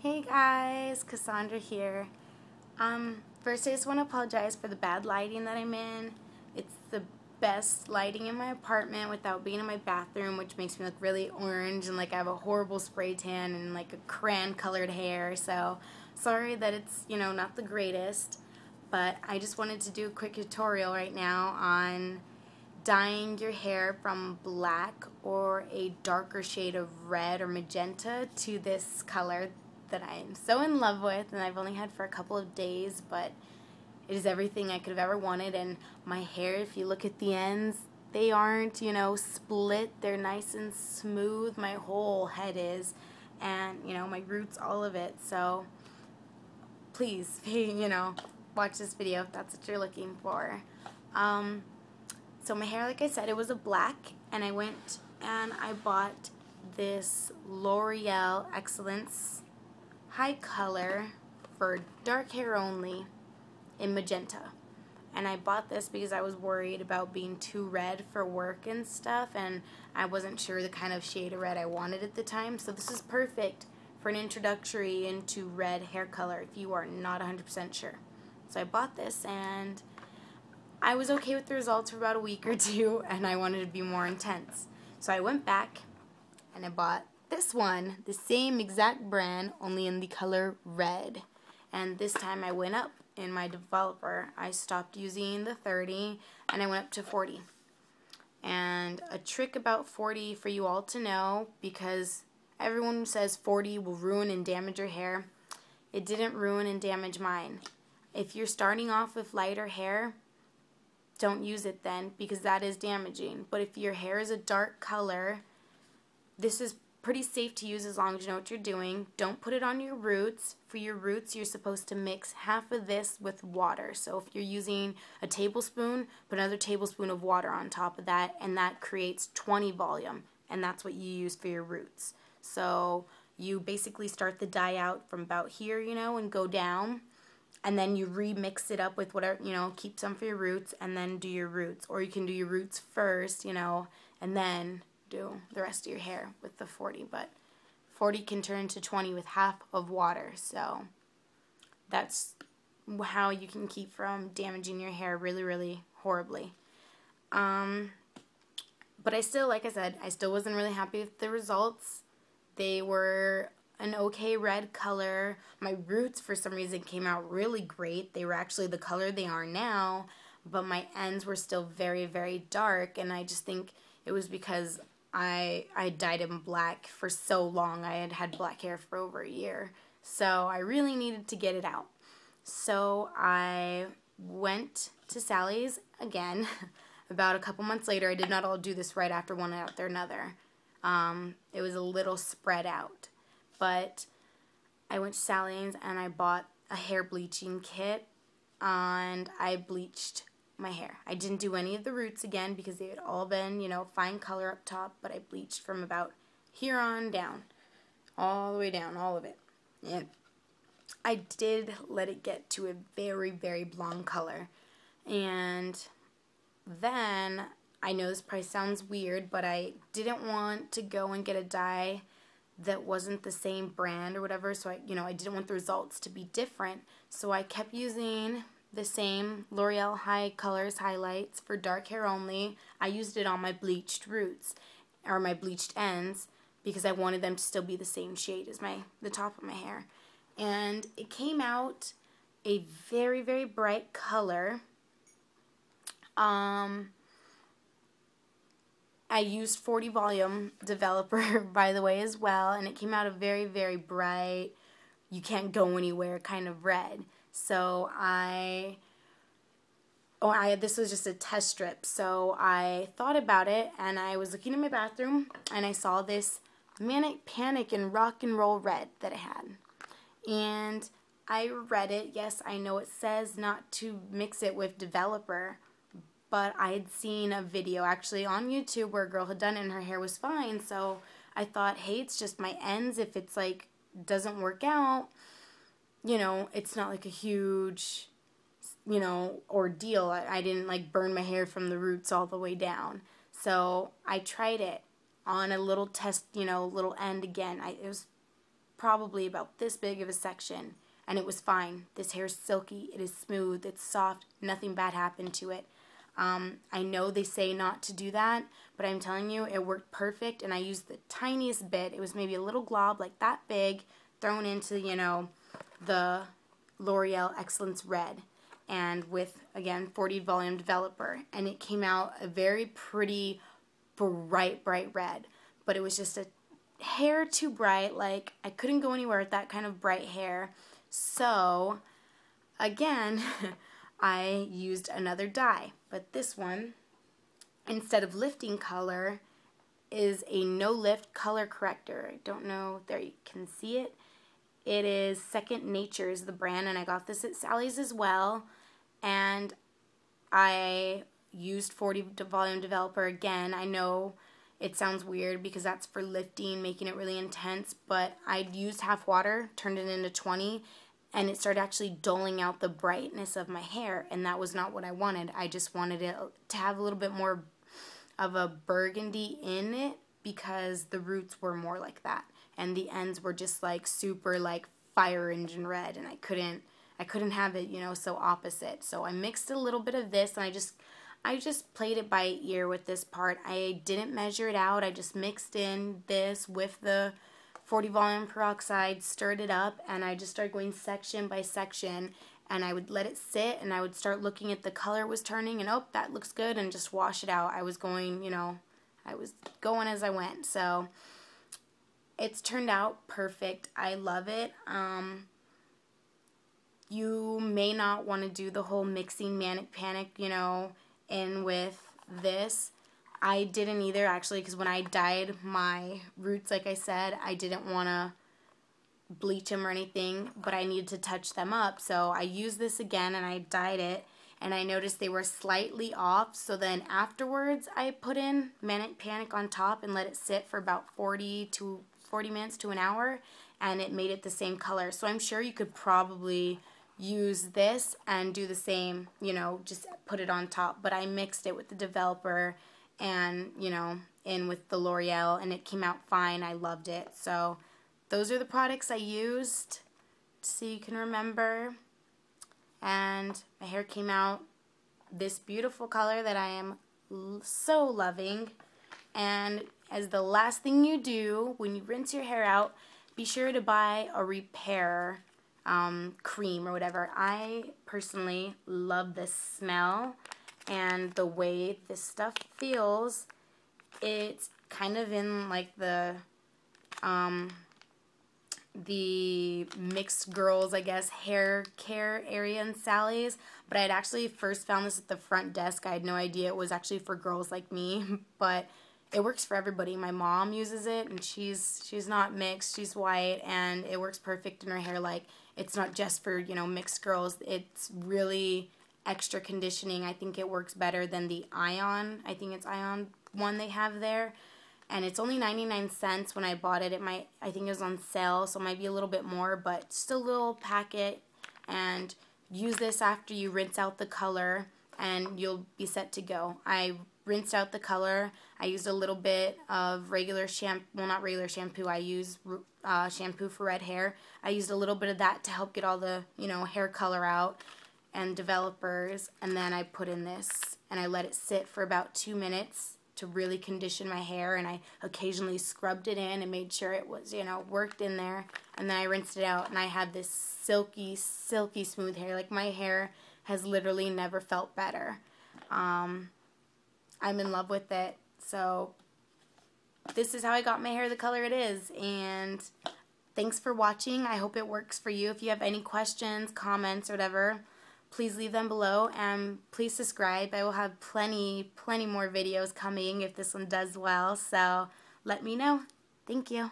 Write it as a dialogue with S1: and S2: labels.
S1: Hey guys, Cassandra here. First I just want to apologize for the bad lighting that I'm in. It's the best lighting in my apartment without being in my bathroom, which makes me look really orange and like I have a horrible spray tan and like a crayon colored hair. So sorry that it's, not the greatest, but I just wanted to do a quick tutorial right now on dyeing your hair from black or a darker shade of red or magenta to this color that I'm so in love with, and I've only had for a couple of days, but it is everything I could have ever wanted. And my hair, if you look at the ends, they aren't, split. They're nice and smooth. My whole head is, and, my roots, all of it. So please, watch this video if that's what you're looking for. So my hair, like I said, it was a black, and I went and I bought this L'Oreal Excellence High Color for dark hair only in magenta. And I bought this because I was worried about being too red for work and stuff, and I wasn't sure the kind of shade of red I wanted at the time. So this is perfect for an introductory into red hair color if you are not 100% sure. So I bought this, and I was okay with the results for about a week or two, and I wanted to be more intense. So I went back and I bought this one, the same exact brand, only in the color red. And this time I went up in my developer. I stopped using the 30 and I went up to 40. And a trick about 40 for you all to know, because everyone says 40 will ruin and damage your hair. It didn't ruin and damage mine. If you're starting off with lighter hair, don't use it then, because that is damaging. But if your hair is a dark color, this is pretty safe to use as long as you know what you're doing. Don't put it on your roots. For your roots, you're supposed to mix half of this with water. So if you're using a tablespoon, put another tablespoon of water on top of that, and that creates 20 volume, and that's what you use for your roots. So you basically start the dye out from about here, and go down. And then you remix it up with whatever, keep some for your roots, and then do your roots. Or you can do your roots first, and then do the rest of your hair with the 40. But 40 can turn to 20 with half of water. So that's how you can keep from damaging your hair really, really horribly. But I still, like I said, I still wasn't really happy with the results. They were an okay red color. My roots, for some reason, came out really great. They were actually the color they are now, but my ends were still very, very dark, and I just think it was because I dyed them black for so long. I had had black hair for over a year, so I really needed to get it out. So I went to Sally's again about a couple months later. I did not all do this right after one after another. It was a little spread out. But I went to Sally's and I bought a hair bleaching kit, and I bleached my hair. I didn't do any of the roots again because they had all been, fine color up top, but I bleached from about here on down, all the way down, all of it. And I did let it get to a very, very blonde color. And then, I know this probably sounds weird, but I didn't want to go and get a dye that wasn't the same brand or whatever, so I didn't want the results to be different, so I kept using the same L'Oreal High Colors highlights for dark hair only. I used it on my bleached roots, or my bleached ends, because I wanted them to still be the same shade as the top of my hair. And it came out a very, very bright color. I used 40 volume developer, by the way, as well, and it came out a very, very bright, you can't go anywhere kind of red. So this was just a test strip, so I thought about it, and I was looking in my bathroom, and I saw this Manic Panic and Rock and Roll red that it had. And I read it. Yes, I know it says not to mix it with developer, but I had seen a video actually on YouTube where a girl had done it and her hair was fine, so I thought, hey, it's just my ends. If it's like doesn't work out, it's not like a huge, ordeal. I didn't like burn my hair from the roots all the way down. So I tried it on a little test, little end again. It was probably about this big of a section, and it was fine. This hair is silky, it is smooth, it's soft, nothing bad happened to it. I know they say not to do that, but I'm telling you, it worked perfect, and I used the tiniest bit. It was maybe a little glob like that big, thrown into, you know, the L'Oreal Excellence Red, and with, again, 40 volume developer, and it came out a very pretty, bright red, but it was just a hair too bright. Like, I couldn't go anywhere with that kind of bright hair, so, again, I used another dye, but this one, instead of lifting color, is a no lift color corrector. I don't know, there you can see it. It is Second Nature is the brand, and I got this at Sally's as well, and I used 40 volume developer again. I know it sounds weird because that's for lifting, making it really intense, but I used half water, turned it into 20, and it started actually doling out the brightness of my hair, and that was not what I wanted. I just wanted it to have a little bit more of a burgundy in it because the roots were more like that, and the ends were just like super like fire engine red, and I couldn't have it, you know, so opposite. So I mixed a little bit of this, and I just played it by ear with this part. I didn't measure it out. I just mixed in this with the 40 volume peroxide, stirred it up, and I just started going section by section, and I would let it sit, and I would start looking at the color was turning, and oh, that looks good, and just wash it out. I was going, you know, I was going as I went, so it's turned out perfect. I love it. You may not want to do the whole mixing manic panic, you know, in with this. I didn't either, actually, because when I dyed my roots, like I said, I didn't want to bleach them or anything, but I needed to touch them up. So I used this again, and I dyed it, and I noticed they were slightly off. So then afterwards, I put in Manic Panic on top and let it sit for about 40 minutes to an hour, and it made it the same color. So I'm sure you could probably use this and do the same, you know, just put it on top. But I mixed it with the developer and, you know, in with the L'Oreal, and it came out fine. I loved it. So those are the products I used, so you can remember. And my hair came out this beautiful color that I am so loving. And as the last thing you do when you rinse your hair out, be sure to buy a repair cream or whatever. I personally love the smell and the way this stuff feels. It's kind of in like the mixed girls, I guess, hair care area in Sally's, but I had actually first found this at the front desk. I had no idea it was actually for girls like me, but it works for everybody. My mom uses it, and she's not mixed, she's white, and it works perfect in her hair. Like, it's not just for, you know, mixed girls. It's really extra conditioning. I think it works better than the Ion. I think it's Ion one they have there. And it's only 99 cents when I bought it. I think it was on sale, so it might be a little bit more, but just a little packet. And use this after you rinse out the color, and you'll be set to go. I rinsed out the color. I used a little bit of regular shampoo. Well, not regular shampoo. I use shampoo for red hair. I used a little bit of that to help get all the, you know, hair color out and developers. And then I put in this, and I let it sit for about 2 minutes to really condition my hair, and I occasionally scrubbed it in and made sure it was, you know, worked in there, and then I rinsed it out, and I had this silky, silky smooth hair. Like, my hair has literally never felt better. I'm in love with it. So this is how I got my hair the color it is, and thanks for watching. I hope it works for you. If you have any questions, comments, or whatever, please leave them below, and please subscribe. I will have plenty more videos coming if this one does well, so let me know. Thank you.